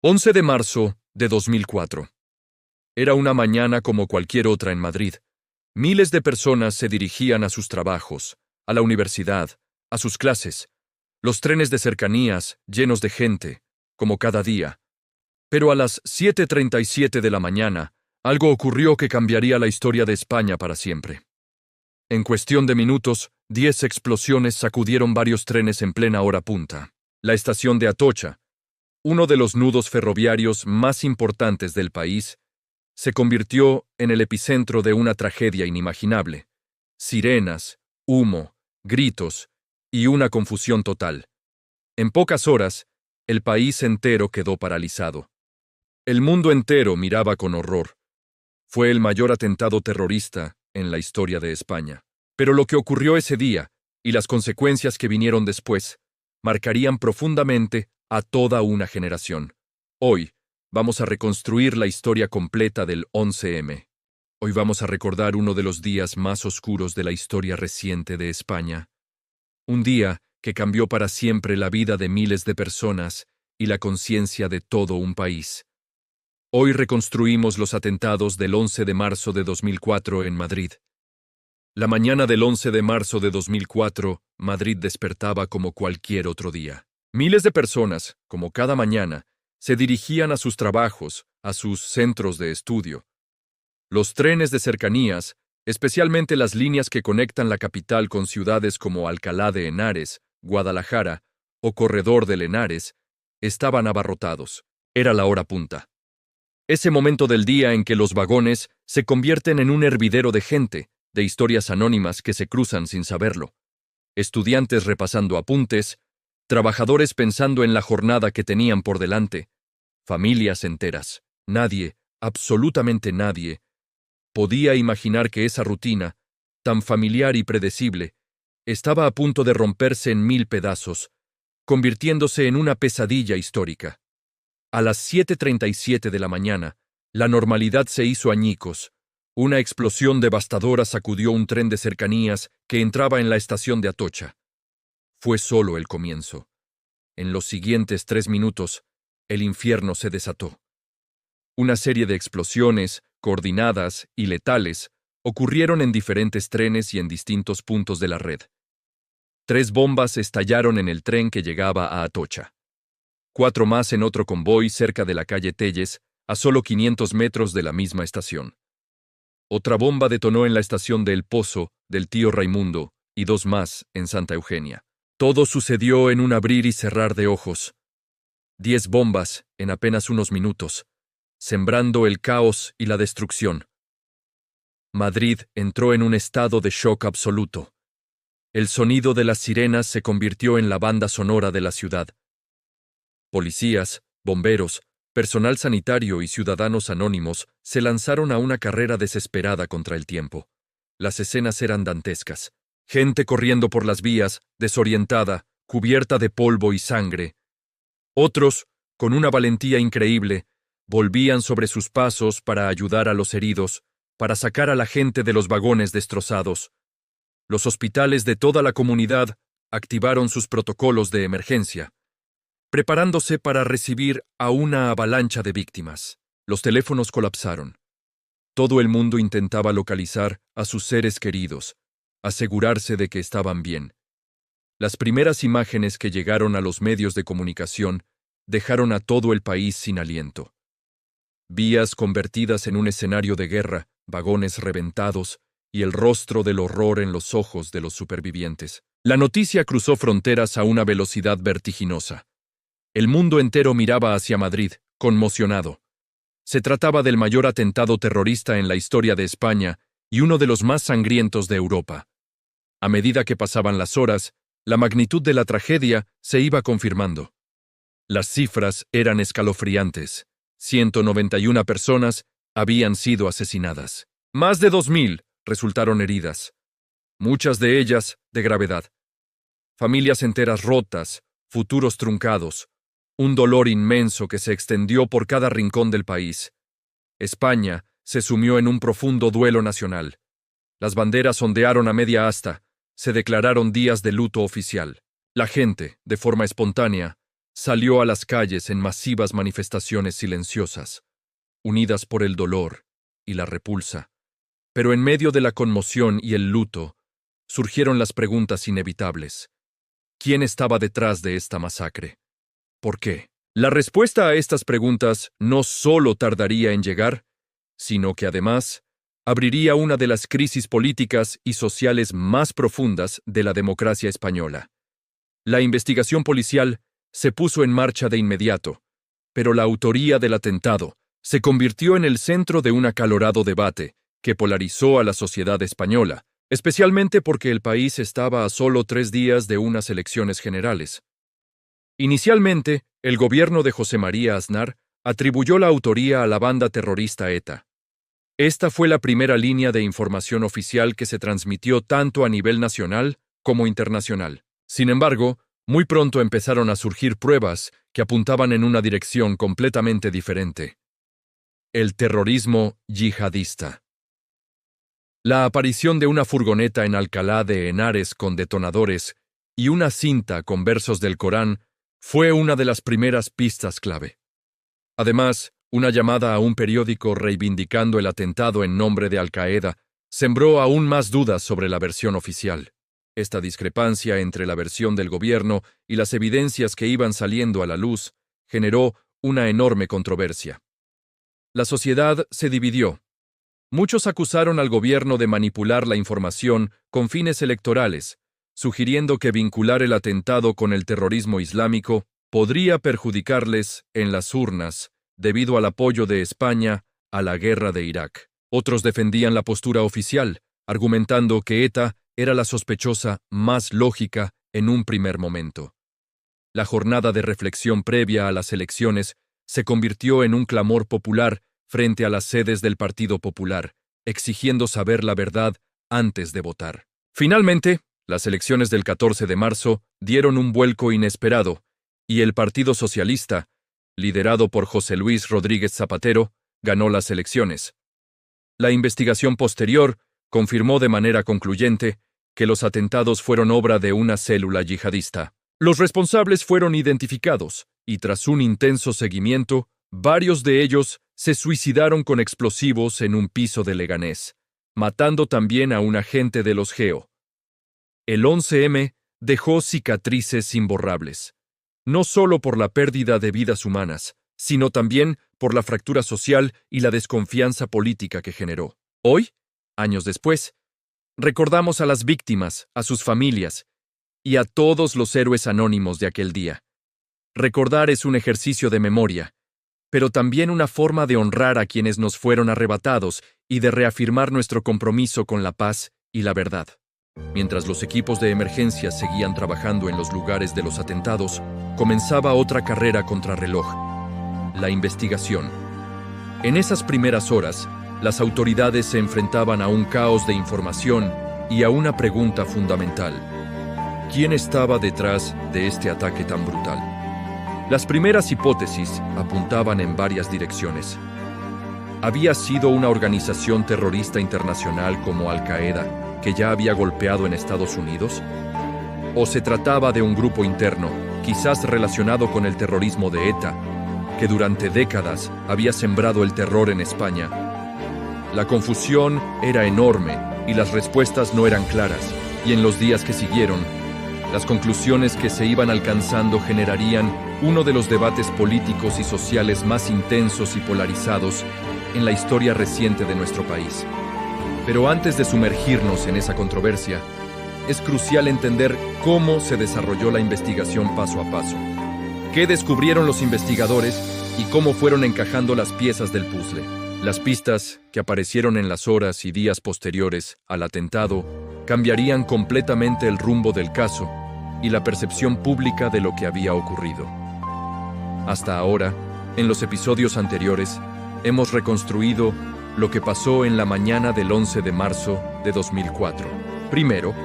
11 de marzo de 2004. Era una mañana como cualquier otra en Madrid. Miles de personas se dirigían a sus trabajos, a la universidad, a sus clases. Los trenes de cercanías, llenos de gente, como cada día. Pero a las 7:37 de la mañana, algo ocurrió que cambiaría la historia de España para siempre. En cuestión de minutos, 10 explosiones sacudieron varios trenes en plena hora punta. La estación de Atocha, uno de los nudos ferroviarios más importantes del país, se convirtió en el epicentro de una tragedia inimaginable. Sirenas, humo, gritos y una confusión total. En pocas horas, el país entero quedó paralizado. El mundo entero miraba con horror. Fue el mayor atentado terrorista en la historia de España. Pero lo que ocurrió ese día, y las consecuencias que vinieron después, marcarían profundamente a toda una generación. Hoy, vamos a reconstruir la historia completa del 11M. Hoy vamos a recordar uno de los días más oscuros de la historia reciente de España. Un día que cambió para siempre la vida de miles de personas y la conciencia de todo un país. Hoy reconstruimos los atentados del 11 de marzo de 2004 en Madrid. La mañana del 11 de marzo de 2004, Madrid despertaba como cualquier otro día. Miles de personas, como cada mañana, se dirigían a sus trabajos, a sus centros de estudio. Los trenes de cercanías, especialmente las líneas que conectan la capital con ciudades como Alcalá de Henares, Guadalajara o Corredor del Henares, estaban abarrotados. Era la hora punta. Ese momento del día en que los vagones se convierten en un hervidero de gente, de historias anónimas que se cruzan sin saberlo. Estudiantes repasando apuntes, trabajadores pensando en la jornada que tenían por delante, familias enteras. Nadie, absolutamente nadie, podía imaginar que esa rutina, tan familiar y predecible, estaba a punto de romperse en 1000 pedazos, convirtiéndose en una pesadilla histórica. A las 7:37 de la mañana, la normalidad se hizo añicos. Una explosión devastadora sacudió un tren de cercanías que entraba en la estación de Atocha. Fue solo el comienzo. En los siguientes 3 minutos, el infierno se desató. Una serie de explosiones, coordinadas y letales, ocurrieron en diferentes trenes y en distintos puntos de la red. 3 bombas estallaron en el tren que llegaba a Atocha. 4 más en otro convoy cerca de la calle Telles, a solo 500 metros de la misma estación. Otra bomba detonó en la estación de El Pozo, del Tío Raimundo, y 2 más en Santa Eugenia. Todo sucedió en un abrir y cerrar de ojos. 10 bombas en apenas unos minutos, sembrando el caos y la destrucción. Madrid entró en un estado de shock absoluto. El sonido de las sirenas se convirtió en la banda sonora de la ciudad. Policías, bomberos, personal sanitario y ciudadanos anónimos se lanzaron a una carrera desesperada contra el tiempo. Las escenas eran dantescas. Gente corriendo por las vías, desorientada, cubierta de polvo y sangre. Otros, con una valentía increíble, volvían sobre sus pasos para ayudar a los heridos, para sacar a la gente de los vagones destrozados. Los hospitales de toda la comunidad activaron sus protocolos de emergencia, preparándose para recibir a una avalancha de víctimas. Los teléfonos colapsaron. Todo el mundo intentaba localizar a sus seres queridos, asegurarse de que estaban bien. Las primeras imágenes que llegaron a los medios de comunicación dejaron a todo el país sin aliento. Vías convertidas en un escenario de guerra, vagones reventados y el rostro del horror en los ojos de los supervivientes. La noticia cruzó fronteras a una velocidad vertiginosa. El mundo entero miraba hacia Madrid, conmocionado. Se trataba del mayor atentado terrorista en la historia de España y uno de los más sangrientos de Europa. A medida que pasaban las horas, la magnitud de la tragedia se iba confirmando. Las cifras eran escalofriantes. 191 personas habían sido asesinadas. Más de 2000 resultaron heridas. Muchas de ellas de gravedad. Familias enteras rotas, futuros truncados. Un dolor inmenso que se extendió por cada rincón del país. España se sumió en un profundo duelo nacional. Las banderas ondearon a media asta, se declararon días de luto oficial. La gente, de forma espontánea, salió a las calles en masivas manifestaciones silenciosas, unidas por el dolor y la repulsa. Pero en medio de la conmoción y el luto, surgieron las preguntas inevitables. ¿Quién estaba detrás de esta masacre? ¿Por qué? La respuesta a estas preguntas no solo tardaría en llegar, sino que además abriría una de las crisis políticas y sociales más profundas de la democracia española. La investigación policial se puso en marcha de inmediato, pero la autoría del atentado se convirtió en el centro de un acalorado debate que polarizó a la sociedad española, especialmente porque el país estaba a solo 3 días de unas elecciones generales. Inicialmente, el gobierno de José María Aznar atribuyó la autoría a la banda terrorista ETA. Esta fue la primera línea de información oficial que se transmitió tanto a nivel nacional como internacional. Sin embargo, muy pronto empezaron a surgir pruebas que apuntaban en una dirección completamente diferente. El terrorismo yihadista. La aparición de una furgoneta en Alcalá de Henares con detonadores y una cinta con versos del Corán fue una de las primeras pistas clave. Además, una llamada a un periódico reivindicando el atentado en nombre de Al-Qaeda sembró aún más dudas sobre la versión oficial. Esta discrepancia entre la versión del gobierno y las evidencias que iban saliendo a la luz generó una enorme controversia. La sociedad se dividió. Muchos acusaron al gobierno de manipular la información con fines electorales, sugiriendo que vincular el atentado con el terrorismo islámico podría perjudicarles en las urnas debido al apoyo de España a la guerra de Irak. Otros defendían la postura oficial, argumentando que ETA era la sospechosa más lógica en un primer momento. La jornada de reflexión previa a las elecciones se convirtió en un clamor popular frente a las sedes del Partido Popular, exigiendo saber la verdad antes de votar. Finalmente, las elecciones del 14 de marzo dieron un vuelco inesperado, y el Partido Socialista, liderado por José Luis Rodríguez Zapatero, ganó las elecciones. La investigación posterior confirmó de manera concluyente que los atentados fueron obra de una célula yihadista. Los responsables fueron identificados, y tras un intenso seguimiento, varios de ellos se suicidaron con explosivos en un piso de Leganés, matando también a un agente de los GEO. El 11M dejó cicatrices imborrables, no solo por la pérdida de vidas humanas, sino también por la fractura social y la desconfianza política que generó. Hoy, años después, recordamos a las víctimas, a sus familias y a todos los héroes anónimos de aquel día. Recordar es un ejercicio de memoria, pero también una forma de honrar a quienes nos fueron arrebatados y de reafirmar nuestro compromiso con la paz y la verdad. Mientras los equipos de emergencia seguían trabajando en los lugares de los atentados, comenzaba otra carrera contrarreloj: la investigación. En esas primeras horas, las autoridades se enfrentaban a un caos de información y a una pregunta fundamental: ¿quién estaba detrás de este ataque tan brutal? Las primeras hipótesis apuntaban en varias direcciones. ¿Había sido una organización terrorista internacional como Al-Qaeda, que ya había golpeado en Estados Unidos? ¿O se trataba de un grupo interno, quizás relacionado con el terrorismo de ETA, que durante décadas había sembrado el terror en España? La confusión era enorme y las respuestas no eran claras, y en los días que siguieron, las conclusiones que se iban alcanzando generarían uno de los debates políticos y sociales más intensos y polarizados en la historia reciente de nuestro país. Pero antes de sumergirnos en esa controversia, es crucial entender cómo se desarrolló la investigación paso a paso, qué descubrieron los investigadores y cómo fueron encajando las piezas del puzzle. Las pistas que aparecieron en las horas y días posteriores al atentado cambiarían completamente el rumbo del caso y la percepción pública de lo que había ocurrido. Hasta ahora, en los episodios anteriores, hemos reconstruido lo que pasó en la mañana del 11 de marzo de 2004. Primero,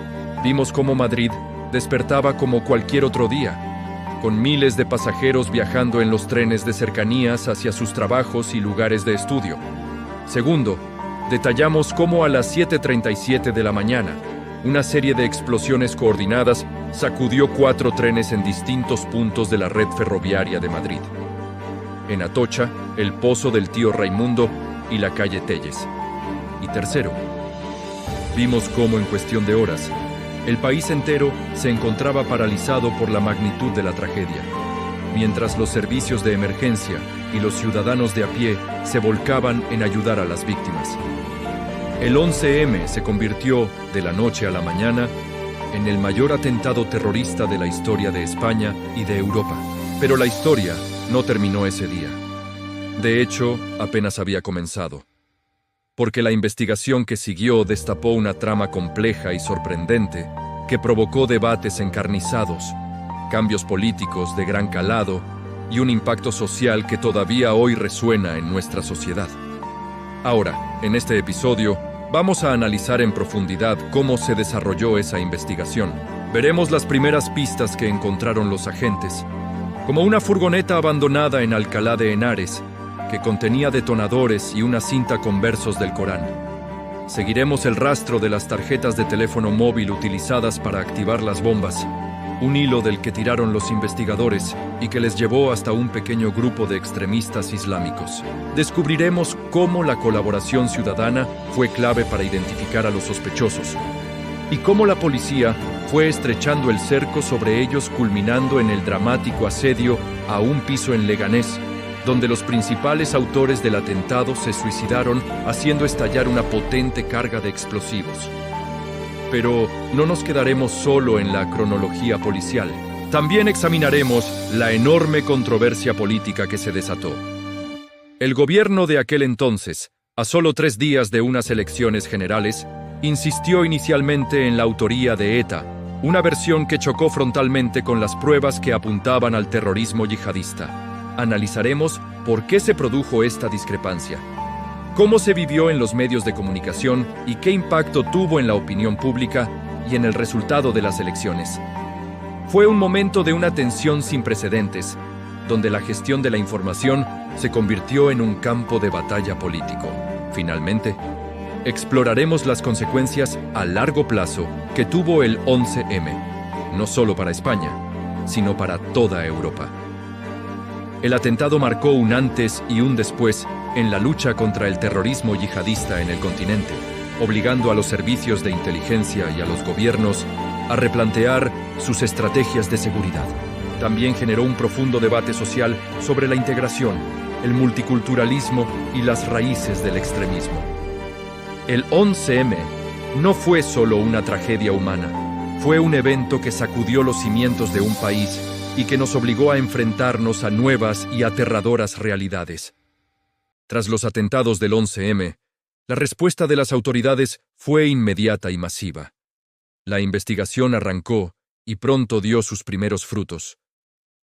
vimos cómo Madrid despertaba como cualquier otro día, con miles de pasajeros viajando en los trenes de cercanías hacia sus trabajos y lugares de estudio. Segundo, detallamos cómo a las 7:37 de la mañana, una serie de explosiones coordinadas sacudió 4 trenes en distintos puntos de la red ferroviaria de Madrid. En Atocha, el Pozo del Tío Raimundo y la calle Telles. Y tercero, vimos cómo en cuestión de horas, el país entero se encontraba paralizado por la magnitud de la tragedia, mientras los servicios de emergencia y los ciudadanos de a pie se volcaban en ayudar a las víctimas. El 11M se convirtió, de la noche a la mañana, en el mayor atentado terrorista de la historia de España y de Europa. Pero la historia no terminó ese día. De hecho, apenas había comenzado. Porque la investigación que siguió destapó una trama compleja y sorprendente que provocó debates encarnizados, cambios políticos de gran calado y un impacto social que todavía hoy resuena en nuestra sociedad. Ahora, en este episodio, vamos a analizar en profundidad cómo se desarrolló esa investigación. Veremos las primeras pistas que encontraron los agentes, como una furgoneta abandonada en Alcalá de Henares, que contenía detonadores y una cinta con versos del Corán. Seguiremos el rastro de las tarjetas de teléfono móvil utilizadas para activar las bombas, un hilo del que tiraron los investigadores y que les llevó hasta un pequeño grupo de extremistas islámicos. Descubriremos cómo la colaboración ciudadana fue clave para identificar a los sospechosos y cómo la policía fue estrechando el cerco sobre ellos, culminando en el dramático asedio a un piso en Leganés, donde los principales autores del atentado se suicidaron haciendo estallar una potente carga de explosivos. Pero no nos quedaremos solo en la cronología policial. También examinaremos la enorme controversia política que se desató. El gobierno de aquel entonces, a solo 3 días de unas elecciones generales, insistió inicialmente en la autoría de ETA, una versión que chocó frontalmente con las pruebas que apuntaban al terrorismo yihadista. Analizaremos por qué se produjo esta discrepancia, cómo se vivió en los medios de comunicación y qué impacto tuvo en la opinión pública y en el resultado de las elecciones. Fue un momento de una tensión sin precedentes, donde la gestión de la información se convirtió en un campo de batalla político. Finalmente, exploraremos las consecuencias a largo plazo que tuvo el 11M, no solo para España, sino para toda Europa. El atentado marcó un antes y un después en la lucha contra el terrorismo yihadista en el continente, obligando a los servicios de inteligencia y a los gobiernos a replantear sus estrategias de seguridad. También generó un profundo debate social sobre la integración, el multiculturalismo y las raíces del extremismo. El 11M no fue solo una tragedia humana, fue un evento que sacudió los cimientos de un país y que nos obligó a enfrentarnos a nuevas y aterradoras realidades. Tras los atentados del 11M, la respuesta de las autoridades fue inmediata y masiva. La investigación arrancó y pronto dio sus primeros frutos.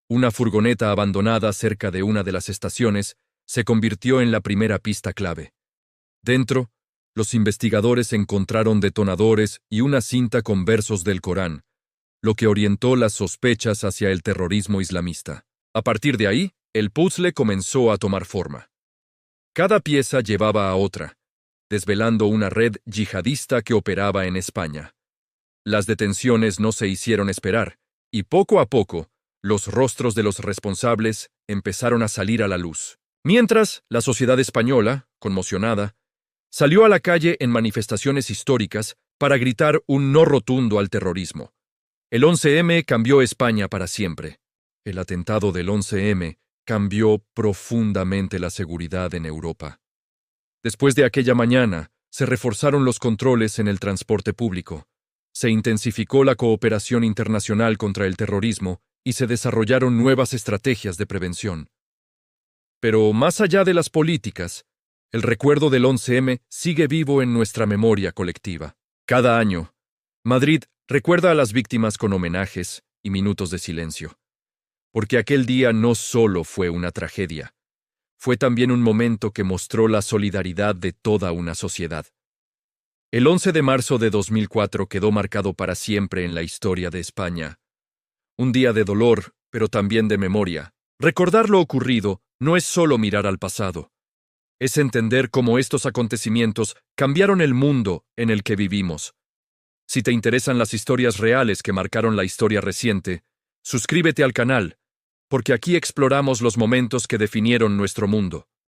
Una furgoneta abandonada cerca de una de las estaciones se convirtió en la primera pista clave. Dentro, los investigadores encontraron detonadores y una cinta con versos del Corán, lo que orientó las sospechas hacia el terrorismo islamista. A partir de ahí, el puzzle comenzó a tomar forma. Cada pieza llevaba a otra, desvelando una red yihadista que operaba en España. Las detenciones no se hicieron esperar, y poco a poco, los rostros de los responsables empezaron a salir a la luz. Mientras, la sociedad española, conmocionada, salió a la calle en manifestaciones históricas para gritar un no rotundo al terrorismo. El 11M cambió España para siempre. El atentado del 11M cambió profundamente la seguridad en Europa. Después de aquella mañana, se reforzaron los controles en el transporte público, se intensificó la cooperación internacional contra el terrorismo y se desarrollaron nuevas estrategias de prevención. Pero más allá de las políticas, el recuerdo del 11M sigue vivo en nuestra memoria colectiva. Cada año, Madrid recuerda a las víctimas con homenajes y minutos de silencio. Porque aquel día no solo fue una tragedia, fue también un momento que mostró la solidaridad de toda una sociedad. El 11 de marzo de 2004 quedó marcado para siempre en la historia de España. Un día de dolor, pero también de memoria. Recordar lo ocurrido no es solo mirar al pasado. Es entender cómo estos acontecimientos cambiaron el mundo en el que vivimos. Si te interesan las historias reales que marcaron la historia reciente, suscríbete al canal, porque aquí exploramos los momentos que definieron nuestro mundo.